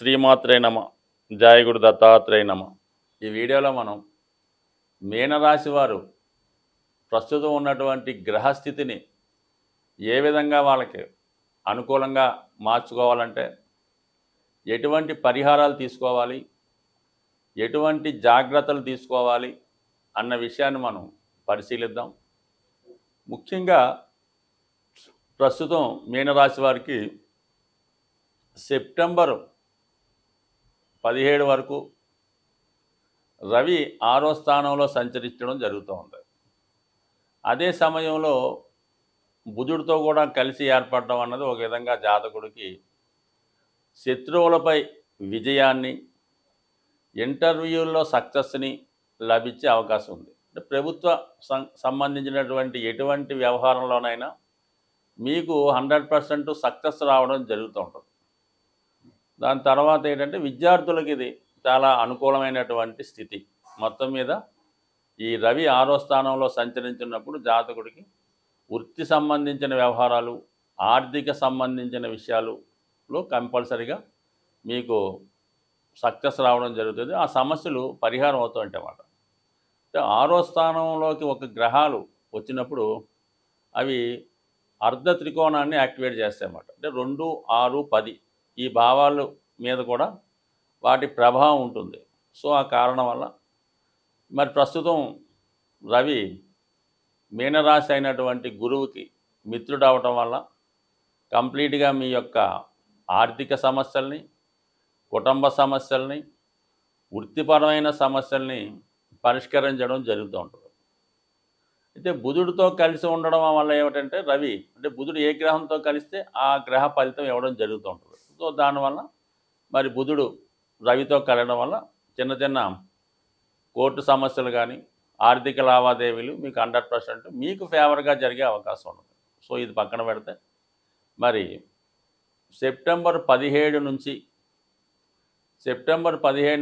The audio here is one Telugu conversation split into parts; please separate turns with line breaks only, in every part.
శ్రీమాత్రే నమ. జయ గురు దత్తాత్రేయ నమ. ఈ వీడియోలో మనం మీనరాశి వారు ప్రస్తుతం ఉన్నటువంటి గ్రహస్థితిని ఏ విధంగా వాళ్ళకి అనుకూలంగా మార్చుకోవాలంటే ఎటువంటి పరిహారాలు తీసుకోవాలి, ఎటువంటి జాగ్రత్తలు తీసుకోవాలి అన్న విషయాన్ని మనం పరిశీలిద్దాం. ముఖ్యంగా ప్రస్తుతం మీనరాశి వారికి సెప్టెంబర్ 17 వరకు రవి 6వ స్థానంలో సంచరించడం జరుగుతూ ఉంది. అదే సమయంలో బుధుడితో కూడా కలిసి ఏర్పడడం అన్నది ఒక విధంగా జాతకుడికి శత్రువులపై విజయాన్ని, ఇంటర్వ్యూల్లో సక్సెస్ని లభించే అవకాశం ఉంది. అంటే ప్రభుత్వ సంబంధించినటువంటి ఎటువంటి వ్యవహారంలోనైనా మీకు 100% సక్సెస్ రావడం జరుగుతూ ఉంటుంది. దాని తర్వాత ఏంటంటే విద్యార్థులకి ఇది చాలా అనుకూలమైనటువంటి స్థితి. మొత్తం మీద ఈ రవి 6వ స్థానంలో సంచరించినప్పుడు జాతకుడికి వృత్తి సంబంధించిన వ్యవహారాలు, ఆర్థిక సంబంధించిన విషయాలలో కంపల్సరిగా మీకు సక్సెస్ రావడం జరుగుతుంది. ఆ సమస్యలు పరిహారం అవుతాయంటే అన్నమాట. అంటే 6వ స్థానంలోకి ఒక గ్రహాలు వచ్చినప్పుడు అవి అర్ధ త్రికోణాన్ని యాక్టివేట్ చేస్తాయి అన్నమాట. అంటే 2, 6, 10 ఈ భావాల మీద కూడా వాటి ప్రభావం ఉంటుంది. సో ఆ కారణం వల్ల మరి ప్రస్తుతం రవి మీనరాశి అయినటువంటి గురువుకి మిత్రుడు అవటం వల్ల కంప్లీట్గా మీ యొక్క ఆర్థిక సమస్యల్ని, కుటుంబ సమస్యల్ని, వృత్తిపరమైన సమస్యల్ని పరిష్కరించడం జరుగుతూ ఉంటుంది. అయితే బుధుడితో కలిసి ఉండడం వల్ల ఏమిటంటే రవి అంటే బుధుడు ఏ గ్రహంతో కలిస్తే ఆ గ్రహ ఫలితం ఇవ్వడం జరుగుతూ ఉంటుంది. సో దానివల్ల మరి బుధుడు రవితో కలగడం వల్ల చిన్న చిన్న కోర్టు సమస్యలు కానీ, ఆర్థిక లావాదేవీలు మీకు 100% మీకు ఫేవర్గా జరిగే అవకాశం ఉంటుంది. సో ఇది పక్కన పెడితే మరి సెప్టెంబర్ 17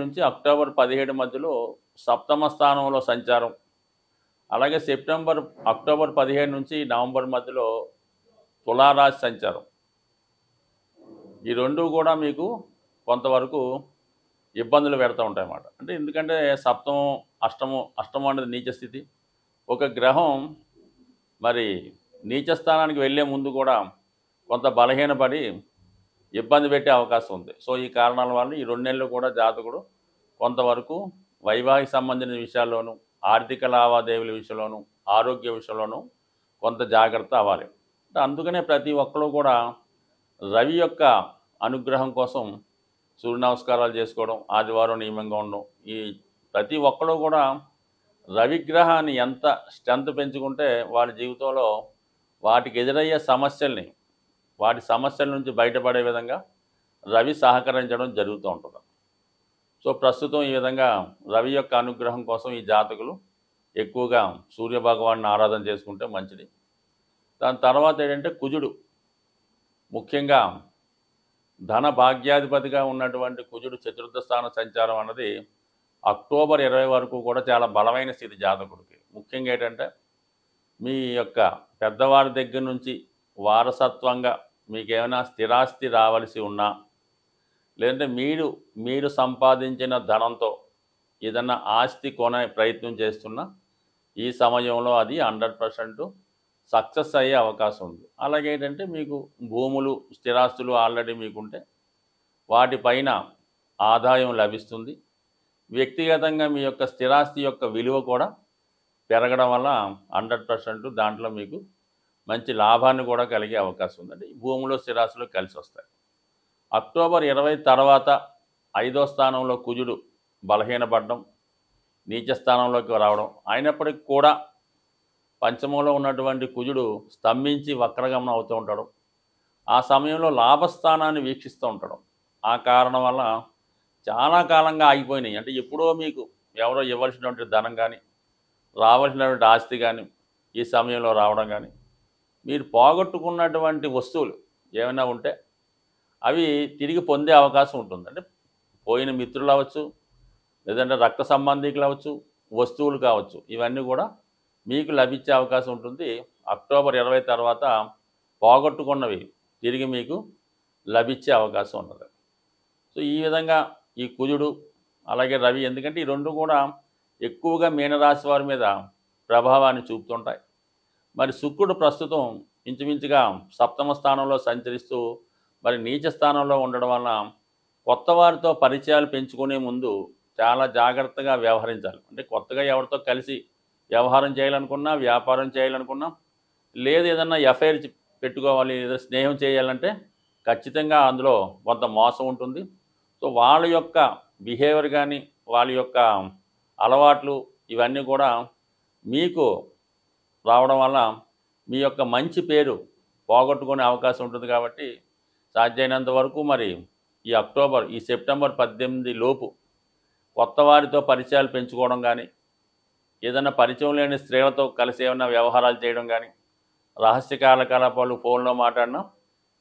నుంచి అక్టోబర్ 17 మధ్యలో సప్తమ స్థానంలో సంచారం, అలాగే అక్టోబర్ 17 నుంచి నవంబర్ మధ్యలో తులారాశి సంచారం, ఈ రెండు కూడా మీకు కొంతవరకు ఇబ్బందులు పెడతా ఉంటాయి అన్నమాట. అంటే ఎందుకంటే సప్తమం, అష్టమం అనేది నీచ స్థితి. ఒక గ్రహం మరి నీచ స్థానానికి వెళ్ళే ముందు కూడా కొంత బలహీనపడి ఇబ్బంది పెట్టే అవకాశం ఉంది. సో ఈ కారణాల వల్ల ఈ 2 నెలలు కూడా జాతకుడు కొంతవరకు వైవాహిక సంబంధించిన విషయాల్లోనూ, ఆర్థిక లావాదేవీల విషయంలోనూ, ఆరోగ్య విషయంలోనూ కొంత జాగ్రత్త అవ్వాలి. అందుకనే ప్రతి ఒక్కరు కూడా రవి యొక్క అనుగ్రహం కోసం సూర్య నమస్కారాలు చేసుకోవడం, ఆదివారం నియమంగా ఉండడం, ఈ ప్రతి ఒక్కరు కూడా రవిగ్రహాన్ని ఎంత స్ట్రెంత్ పెంచుకుంటే వాళ్ళ జీవితంలో వాటికి ఎదురయ్యే సమస్యల్ని, వాటి సమస్యల నుంచి బయటపడే విధంగా రవి సహకరించడం జరుగుతూ ఉంటుంది. సో ప్రస్తుతం ఈ విధంగా రవి యొక్క అనుగ్రహం కోసం ఈ జాతకులు ఎక్కువగా సూర్య భగవాన్ని ఆరాధన చేసుకుంటే మంచిది. దాని తర్వాత ఏంటంటే కుజుడు, ముఖ్యంగా ధన భాగ్యాధిపతిగా ఉన్నటువంటి కుజుడు చతుర్థ స్థాన సంచారం అన్నది అక్టోబర్ 20 వరకు కూడా చాలా బలమైన స్థితి జాతకుడికి. ముఖ్యంగా ఏంటంటే మీ యొక్క పెద్దవారి దగ్గర నుంచి వారసత్వంగా మీకు ఏమైనా స్థిరాస్తి రావాల్సి ఉన్నా, లేదంటే మీరు సంపాదించిన ధనంతో ఏదన్నా ఆస్తి కొనే ప్రయత్నం చేస్తున్నా ఈ సమయంలో అది 100% సక్సెస్ అయ్యే అవకాశం ఉంది. అలాగే ఏంటంటే మీకు భూములు, స్థిరాస్తులు ఆల్రెడీ మీకుంటే వాటిపైన ఆదాయం లభిస్తుంది. వ్యక్తిగతంగా మీ యొక్క స్థిరాస్తి యొక్క విలువ కూడా పెరగడం వల్ల 100% దాంట్లో మీకు మంచి లాభాన్ని కూడా కలిగే అవకాశం ఉందండి. భూములు, స్థిరాస్తులు కలిసి వస్తాయి. అక్టోబర్ 20 తర్వాత 5వ స్థానంలో కుజుడు బలహీనపడడం, నీచ స్థానంలోకి రావడం, అయినప్పటికీ కూడా పంచమంలో ఉన్నటువంటి కుజుడు స్తంభించి వక్రగమనం అవుతూ ఉంటాడు. ఆ సమయంలో లాభస్థానాన్ని వీక్షిస్తూ ఉంటాడు. ఆ కారణం వల్ల చాలా కాలంగా ఆగిపోయినాయి, అంటే ఎప్పుడో మీకు ఎవరో ఇవ్వాల్సినటువంటి ధనం కానీ, రావాల్సినటువంటి ఆస్తి కానీ ఈ సమయంలో రావడం కానీ, మీరు పోగొట్టుకున్నటువంటి వస్తువులు ఏమైనా ఉంటే అవి తిరిగి పొందే అవకాశం ఉంటుంది. అంటే పోయిన మిత్రులు అవ్వచ్చు, లేదంటే రక్త సంబంధికులు అవ్వచ్చు, వస్తువులు కావచ్చు, ఇవన్నీ కూడా మీకు లభించే అవకాశం ఉంటుంది. అక్టోబర్ 20 తర్వాత పోగొట్టుకున్నవి తిరిగి మీకు లభించే అవకాశం ఉన్నది. సో ఈ విధంగా ఈ కుజుడు అలాగే రవి, ఎందుకంటే ఈ రెండు కూడా ఎక్కువగా మీనరాశి వారి మీద ప్రభావాన్ని చూపుతుంటాయి. మరి శుక్రుడు ప్రస్తుతం ఇంచుమించుగా సప్తమ స్థానంలో సంచరిస్తూ మరి నీచ స్థానంలో ఉండడం వలన కొత్త వారితో పరిచయాలు పెంచుకునే ముందు చాలా జాగ్రత్తగా వ్యవహరించాలి. అంటే కొత్తగా ఎవరితో కలిసి వ్యవహారం చేయాలనుకున్నా, వ్యాపారం చేయాలనుకున్నా, లేదు ఏదన్నా ఎఫ్ఐఆర్ పెట్టుకోవాలి, లేదా స్నేహం చేయాలంటే ఖచ్చితంగా అందులో కొంత మోసం ఉంటుంది. సో వాళ్ళ యొక్క బిహేవియర్ కానీ, వాళ్ళ యొక్క అలవాట్లు ఇవన్నీ కూడా మీకు రావడం వల్ల మీ యొక్క మంచి పేరు పోగొట్టుకునే అవకాశం ఉంటుంది. కాబట్టి సాధ్యమైనంత వరకు మరి ఈ సెప్టెంబర్ 18 లోపు కొత్త వారితో పరిచయాలు పెంచుకోవడం కానీ, ఏదైనా పరిచయం లేని స్త్రీలతో కలిసి ఏమైనా వ్యవహారాలు చేయడం కానీ, రహస్య కార్యకలాపాలు ఫోన్లో మాట్లాడినా,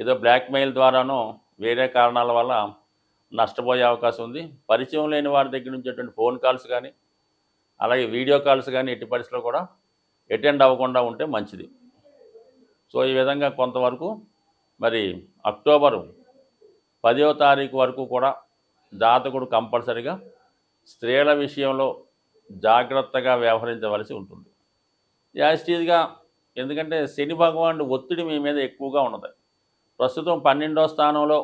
ఏదో బ్లాక్మెయిల్ ద్వారానో వేరే కారణాల వల్ల నష్టపోయే అవకాశం ఉంది. పరిచయం లేని వారి దగ్గర నుంచి ఫోన్ కాల్స్ కానీ, అలాగే వీడియో కాల్స్ కానీ ఎట్టి పరిస్థితుల్లో కూడా అటెండ్ అవ్వకుండా ఉంటే మంచిది. సో ఈ విధంగా కొంతవరకు మరి అక్టోబరు 10వ తారీఖు వరకు కూడా జాతకుడు కంపల్సరిగా స్త్రీల విషయంలో జాగ్రత్తగా వ్యవహరించవలసి ఉంటుంది. యాజిటీజ్గా, ఎందుకంటే శని భగవానుడు ఒత్తిడి మీ మీద ఎక్కువగా ఉన్నది. ప్రస్తుతం 12వ స్థానంలో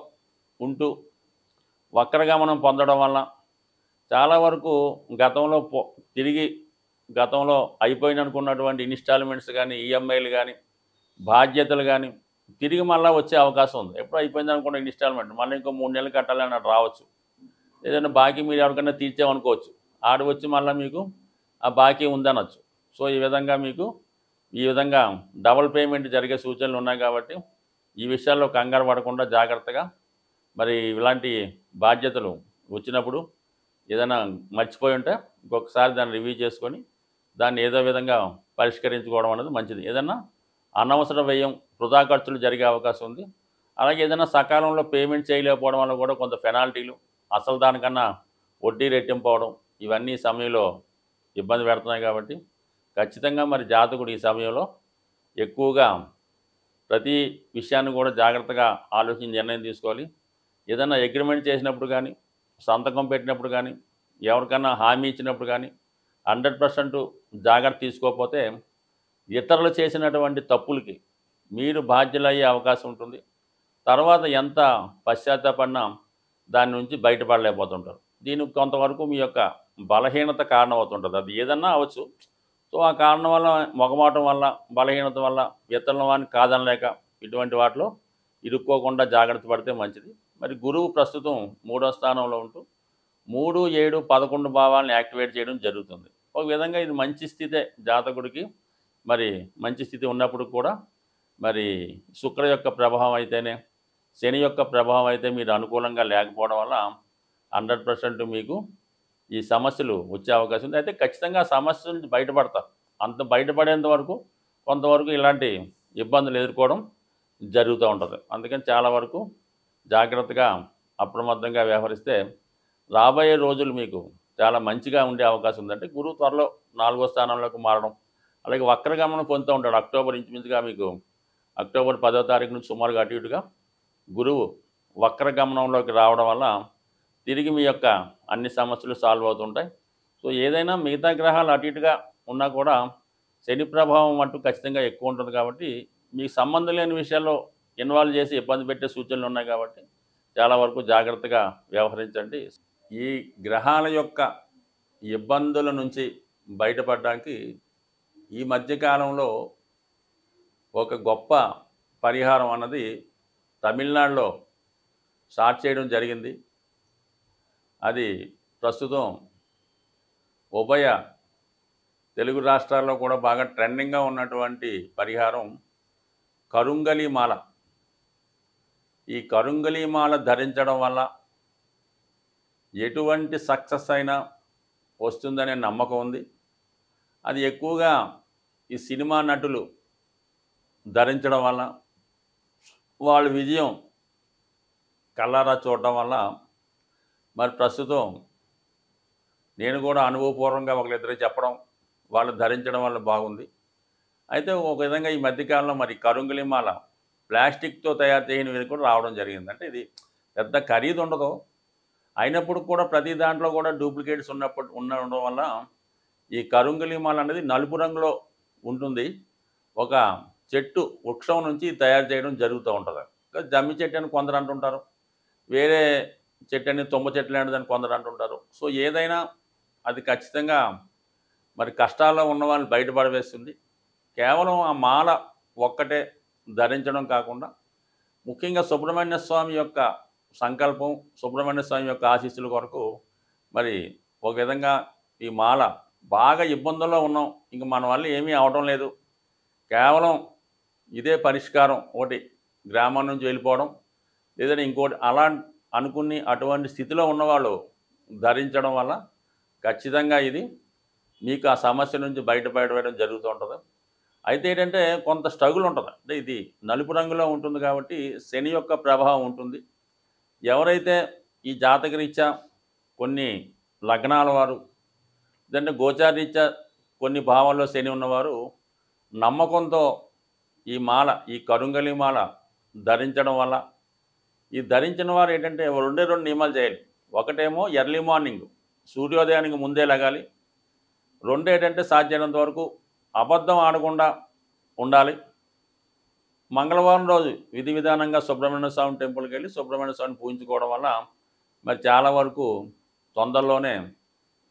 ఉంటూ వక్రగమనం పొందడం వల్ల చాలా వరకు గతంలో అయిపోయిన అనుకున్నటువంటి ఇన్స్టాల్మెంట్స్ కానీ, ఈఎంఐలు కానీ, బాధ్యతలు కానీ తిరిగి మళ్ళీ వచ్చే అవకాశం ఉంది. ఎప్పుడు అయిపోయింది అనుకున్న ఇన్స్టాల్మెంట్ మళ్ళీ ఇంకో 3 నెలలు కట్టాలి అన్నట్టు రావచ్చు. ఏదైనా బాకీ మీరు ఎవరికైనా తీర్చామనుకోవచ్చు, ఆడు వచ్చి మళ్ళీ మీకు ఆ బాకీ ఉందనొచ్చు. సో ఈ విధంగా డబుల్ పేమెంట్ జరిగే సూచనలు ఉన్నాయి. కాబట్టి ఈ విషయాల్లో కంగారు పడకుండా జాగ్రత్తగా మరి ఇలాంటి బాధ్యతలు వచ్చినప్పుడు ఏదైనా మర్చిపోయి ఉంటే ఇంకొకసారి దాన్ని రివ్యూ చేసుకొని దాన్ని ఏదో విధంగా పరిష్కరించుకోవడం అనేది మంచిది. ఏదన్నా అనవసర వ్యయం, వృధా ఖర్చులు జరిగే అవకాశం ఉంది. అలాగే ఏదైనా సకాలంలో పేమెంట్ చేయలేకపోవడం వల్ల కూడా కొంత పెనాల్టీలు, అసలు దానికన్నా వడ్డీ రెట్టింపవడం, ఇవన్నీ ఈ సమయంలో ఇబ్బంది పెడుతున్నాయి. కాబట్టి ఖచ్చితంగా మరి జాతకుడు ఈ సమయంలో ఎక్కువగా ప్రతి విషయాన్ని కూడా జాగ్రత్తగా ఆలోచించి నిర్ణయం తీసుకోవాలి. ఏదైనా అగ్రిమెంట్ చేసినప్పుడు కానీ, సంతకం పెట్టినప్పుడు కానీ, ఎవరికైనా హామీ ఇచ్చినప్పుడు కానీ 100% జాగ్రత్త తీసుకోకపోతే ఇతరులు చేసినటువంటి తప్పులకి మీరు బాధ్యులయ్యే అవకాశం ఉంటుంది. తర్వాత ఎంత పశ్చాత్తాపడినా దాని నుంచి బయటపడలేకపోతుంటారు. దీనికి కొంతవరకు మీ యొక్క బలహీనత కారణం అవుతుంటుంది. అది ఏదన్నా అవ్వచ్చు. సో ఆ కారణం వల్ల, మొగమాటం వల్ల, బలహీనత వల్ల ఇతరుల వాడిని కాదనలేక ఇటువంటి వాటిలో ఇరుక్కోకుండా జాగ్రత్త పడితే మంచిది. మరి గురువు ప్రస్తుతం 3వ స్థానంలో ఉంటూ 3, 7, 11 భావాలను యాక్టివేట్ చేయడం జరుగుతుంది. ఒక విధంగా ఇది మంచి స్థితే జాతకుడికి. మరి మంచి స్థితి ఉన్నప్పుడు కూడా మరి శుక్ర యొక్క ప్రభావం అయితేనే, శని యొక్క ప్రభావం అయితే మీరు అనుకూలంగా లేకపోవడం వల్ల 100% మీకు ఈ సమస్యలు వచ్చే అవకాశం ఉంది. అయితే ఖచ్చితంగా ఆ సమస్యల నుంచి బయటపడతారు. అంత బయటపడేంత వరకు కొంతవరకు ఇలాంటి ఇబ్బందులు ఎదుర్కోవడం జరుగుతూ ఉంటుంది. అందుకని చాలా వరకు జాగ్రత్తగా, అప్రమత్తంగా వ్యవహరిస్తే రాబోయే రోజులు మీకు చాలా మంచిగా ఉండే అవకాశం ఉంది. అంటే గురువు త్వరలో 4వ స్థానంలోకి మారడం, అలాగే వక్రగమనం పొందుతూ ఉంటాడు. ఇంచుమించుగా మీకు అక్టోబర్ 10వ తారీఖు నుంచి సుమారుగా అటు ఇటుగా గురువు వక్రగమనంలోకి రావడం వల్ల తిరిగి మీ యొక్క అన్ని సమస్యలు సాల్వ్ అవుతుంటాయి. సో ఏదైనా మిగతా గ్రహాలు అటు ఇటుగా ఉన్నా కూడా శని ప్రభావం అంటూ ఖచ్చితంగా ఎక్కువ ఉంటుంది. కాబట్టి మీకు సంబంధం లేని విషయాల్లో ఇన్వాల్వ్ చేసి ఇబ్బంది పెట్టే సూచనలు ఉన్నాయి. కాబట్టి చాలా వరకు జాగ్రత్తగా వ్యవహరించండి. ఈ గ్రహాల యొక్క ఇబ్బందుల నుంచి బయటపడడానికి ఈ మధ్యకాలంలో ఒక గొప్ప పరిహారం అన్నది తమిళనాడులో స్టార్ట్ చేయడం జరిగింది. అది ప్రస్తుతం ఉభయ తెలుగు రాష్ట్రాల్లో కూడా బాగా ట్రెండింగ్గా ఉన్నటువంటి పరిహారం కరుంగలి మాల. ఈ కరుంగలి మాల ధరించడం వల్ల ఎటువంటి సక్సెస్ అయినా వస్తుందనే నమ్మకం ఉంది. అది ఎక్కువగా ఈ సినిమా నటులు ధరించడం వల్ల, వాళ్ళ విజయం కళ్ళారా చూడటం వల్ల మరి ప్రస్తుతం నేను కూడా అనుభవపూర్వకంగా ఒకరిద్దరు చెప్పడం, వాళ్ళు ధరించడం వల్ల బాగుంది. అయితే ఒక విధంగా ఈ మధ్యకాలంలో మరి కరుంగలి మాల ప్లాస్టిక్తో తయారు చేయని కూడా రావడం జరిగింది. అంటే ఇది పెద్ద ఖరీదు ఉండదు, అయినప్పుడు కూడా ప్రతి దాంట్లో కూడా డూప్లికేట్స్ ఉండడం వల్ల ఈ కరుంగలి మాల అనేది నలుపు రంగులో ఉంటుంది. ఒక చెట్టు వృక్షం నుంచి తయారు చేయడం జరుగుతూ ఉంటుంది. జమ్మి చెట్టు అని కొందరు అంటుంటారు, వేరే చెట్టు అని తుమ్మ చెట్లు లాంటిదని కొందరు అంటుంటారు. సో ఏదైనా అది ఖచ్చితంగా మరి కష్టాల్లో ఉన్న వాళ్ళని బయటపడవేస్తుంది. కేవలం ఆ మాల ఒక్కటే ధరించడం కాకుండా ముఖ్యంగా సుబ్రహ్మణ్య స్వామి యొక్క సంకల్పం, సుబ్రహ్మణ్య స్వామి యొక్క ఆశీస్సుల కొరకు మరి ఒక విధంగా ఈ మాల బాగా ఇబ్బందుల్లో ఉన్నాం, ఇంక మన వల్ల ఏమీ అవడం లేదు, కేవలం ఇదే పరిష్కారం, ఒకటి గ్రామం నుంచి వెళ్ళిపోవడం లేదంటే ఇంకోటి అలా అనుకుని అటువంటి స్థితిలో ఉన్నవాళ్ళు ధరించడం వల్ల ఖచ్చితంగా ఇది మీకు ఆ సమస్య నుంచి బయటపడడం జరుగుతూ ఉంటుంది. అయితే ఏంటంటే కొంత స్ట్రగుల్ ఉంటుంది. అంటే ఇది నలుపు రంగులో ఉంటుంది కాబట్టి శని యొక్క ప్రభావం ఉంటుంది. ఎవరైతే ఈ జాతకరీత్యా కొన్ని లగ్నాల వారు లేదంటే గోచారరీత్యా కొన్ని భావాల్లో శని ఉన్నవారు నమ్మకంతో ఈ మాల, ఈ కరుంగలి మాల ధరించడం వల్ల, ఈ ధరించిన వారు ఏంటంటే రెండు నియమాలు చేయాలి. ఒకటేమో ఎర్లీ మార్నింగ్ సూర్యోదయానికి ముందే లగాలి. రెండు ఏంటంటే సాధ్యమైనంత వరకు అబద్ధం ఆడకుండా ఉండాలి. మంగళవారం రోజు విధి విధానంగా సుబ్రహ్మణ్య స్వామి టెంపుల్కి వెళ్ళి సుబ్రహ్మణ్య స్వామిని పూజించుకోవడం వల్ల మరి చాలా వరకు తొందరలోనే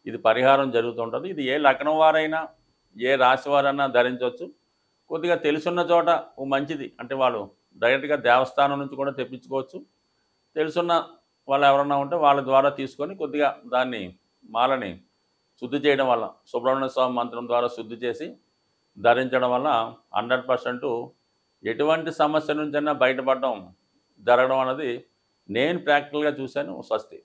ఇది పరిహారం జరుగుతుంటుంది. ఇది ఏ లగ్నం వారైనా ఏ రాశి వారైనా ధరించవచ్చు. కొద్దిగా తెలుసున్న చోట మంచిది, అంటే వాళ్ళు డైరెక్ట్గా దేవస్థానం నుంచి కూడా తెప్పించుకోవచ్చు. తెలుసున్న వాళ్ళు ఎవరన్నా ఉంటే వాళ్ళ ద్వారా తీసుకొని కొద్దిగా దాన్ని మాలని శుద్ధి చేయడం వల్ల, సుబ్రహ్మణ్య స్వామి మంత్రం ద్వారా శుద్ధి చేసి ధరించడం వల్ల 100% ఎటువంటి సమస్య నుంచైనా బయటపడడం జరగడం అన్నది నేను ప్రాక్టికల్గా చూశాను. స్వస్తి.